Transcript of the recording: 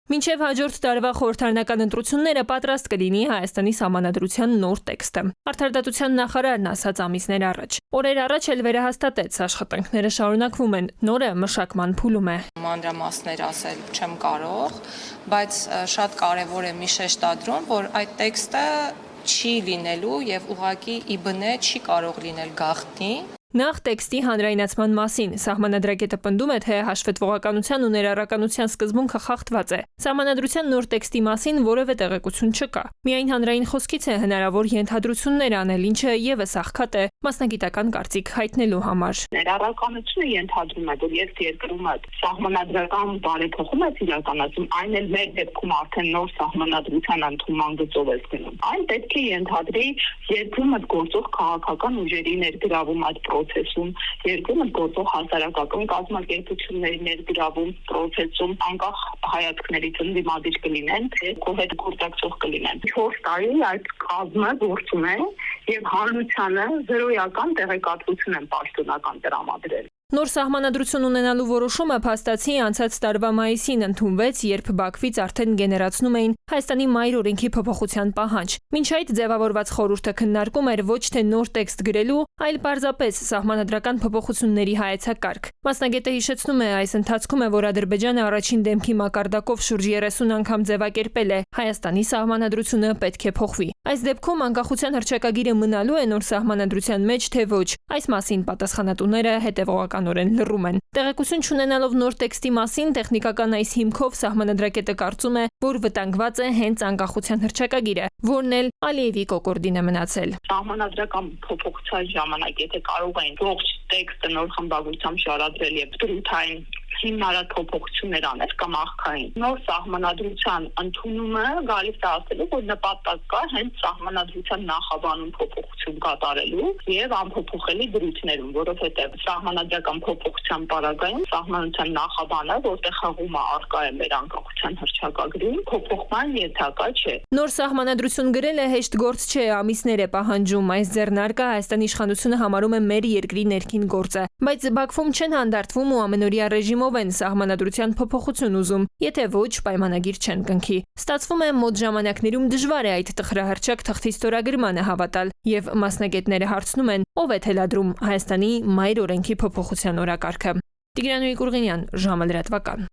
Մինչև հաջորդ տարվա խորհրդարանական ընտրությունները պատրաստ կլինի Հայաստանի Սահմանադրության նոր տեքստը։ Արդարադատության նախարարն ասաց ամիսներ առաջ։ Օրեր առաջ էլ վերահաստատեց, աշխատանքները շարունակվում են, նորը մշակման փուլում է։ Մանրամասներ ասել չեմ կարող, բայց շատ կարևոր է մի շեշտադրում, որ այդ տեքստը չի լինելու եւ ուղղակի ի բնե չի կարող լինել գաղտնի։ Նախ տեքստի հանրայնացման մասին Սահմանադրակետը պնդում է, թե հաշվետվողականության ու ներառականության սկզբունքը խախտված է։ Սահմանադրության նոր տեքստի մասին որևէ տեղեկություն չկա։ Միայն հանրային խոսքից է հնարավոր ենթադրություններ անել, ինչը եւս աղքատ է մասնագիտական կարծիք հայտնելու համար։ Ներառականությունը ենթադրում է, որ երբ երկրում սահմանադրական բարեփոխում է իրականացում, այն էլ մեր դեպքում արդեն նոր սահմանադրության ընդունման գծով է գնում։ Այն պետք է ենթադրի երկրում գործող քաղաքական ուժերի ներգրավում այդ procesում, երկրում գործող հասարակական կազմակերպությունների ներգրավում procesում, անկախ հայացքներից ընդդիմադիր կլինեն, թե կողետ գործակցող կլինեն։ 4 տարի այդ կազմը գործում է եւ հանրությանը զրոյական տեղեկատվություն են պաշտոնական տրամադրել։ Նոր սահմանադրություն ունենալու որոշումը փաստացի անցած տարվա մայիսին ընդունվեց, երբ Բաքվից արդեն գեներացնում էին Հայաստանի մայր օրենքի փոփոխության պահանջ։ Մինչ այդ ձևավորված խորհուրդը քննարկում էր ոչ թե նոր տեքստ գրելու, այլ պարզապես սահմանադրական փոփոխությունների հայեցակարգ։ Մասնագետը հիշեցնում է, այս ընթացքում է, որ Ադրբեջանը առաջին դեմքի մակարդակով շուրջ 30 անգամ ձևակերպել է Հայաստանի սահմանադրությունը պետք է փոխվի։ Այս դեպքում անկախության հռչակագիրը մնալու է նոր սահմանադրության մեջ, թե ոչ։ Այս մասին պատասխանատուները հետևողականորեն լռում են։ Տեղեկություն չունենալով նոր տեքստի մասին, տեխնիկական այս հիմքով Սահմանադրակետը կարծում է, որ վտանգված է հենց անկախության հռչակագիրը, որն էլ Ալիևի կոկորդին է մնացել։ Սահմանադրական փոփոխության ժամանակ, եթե կարող են ողջ տեքստը նոր խմբագրությամբ շարադրել եւ դրութային հիմնարար փոփոխություններ անել կամ աղքային, նոր սահմանադրության ընդունումը գալիս է ասելու, որ նպատակ կա հենց սահմանադրության նախաբանում փոփոխություն կատարելու եւ անփոփոխելի դրույթներում, որովհետեւ սահմանադրական փոփոխության պարագայում սահմանության նախաբանը, որտեղ հղումը արկա է մեր անկախության հռչակագրին, փոփոխման ենթակա չէ։ Նոր սահմանադրություն գրելը հեշտ գործ չէ, ամիսներ է պահանջում։ Այս ձեռնարկը Հայաստանի իշխանությունը համարում է մեր երկրի ներքին գործը, բայց Բաքվում չեն հանդարտվում ու ամենօրյա ռեժիմով են սահմանադրության փոփոխություն ուզում, եթե ոչ պայմանագիր չեն կնքի։ Ստացվում է մոտ ժամանակներում դժվար է այդ տխրահռչակ թղթի ստորագրմանը հավատալ, եւ մասնագետները հարցնում են, ով է թելադրում Հայաստանի մայր օրենքի փոփոխության օրակարգը։ Տիգրան Ղուկուրղինյան, ժամը լրատվական։